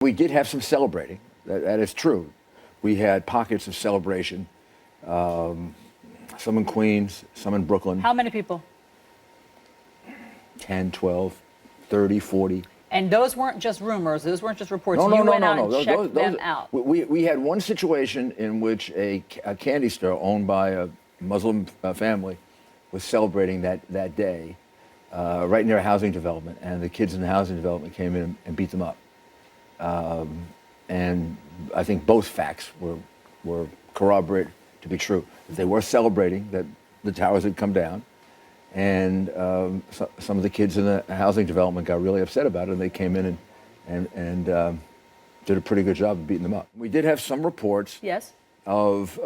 We did have some celebrating. That is true. We had pockets of celebration. Some in Queens, some in Brooklyn. How many people? 10, 12, 30, 40. And those weren't just rumors. Those weren't just reports. No. You went out and checked them out. We had one situation in which a candy store owned by a Muslim family was celebrating that day right near a housing development, and the kids in the housing development came in and beat them up. And I think both facts were corroborated to be true. That they were celebrating that the towers had come down, and some of the kids in the housing development got really upset about it, and they came in and did a pretty good job of beating them up. We did have some reports Yes. of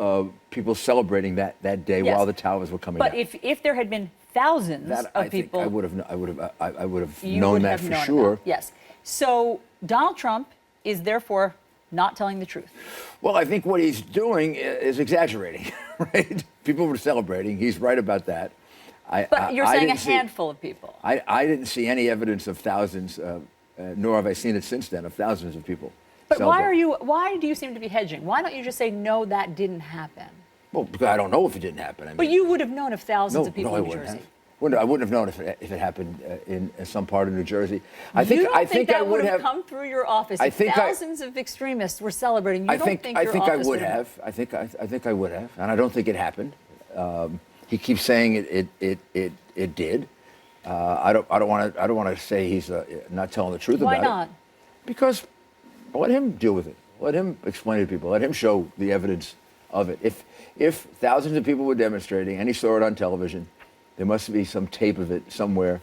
people celebrating that day Yes. while the towers were coming down. But if there had been thousands of people, I would have you known would that have for known sure. about. Yes. So Donald Trump is therefore not telling the truth. Well, I think what he's doing is exaggerating, right? People were celebrating. He's right about that. But you're saying a handful of people. I didn't see any evidence of thousands, nor have I seen it since then, of thousands of people. But why do you seem to be hedging? Why don't you just say, no, that didn't happen? Well, because I don't know if it didn't happen. I mean, But you would have known of thousands of people in New Jersey. I wouldn't have known if it happened in some part of New Jersey. I think that I would have come through your office. If thousands of extremists were celebrating, I think I would have. I think I would have, and I don't think it happened. He keeps saying it did. I don't want to say he's not telling the truth about it. Why not? Because let him deal with it. Let him explain it to people. Let him show the evidence of it. If thousands of people were demonstrating and he saw it on television, there must be some tape of it somewhere.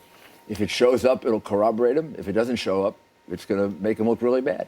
If it shows up, it'll corroborate him. If it doesn't show up, it's going to make him look really bad.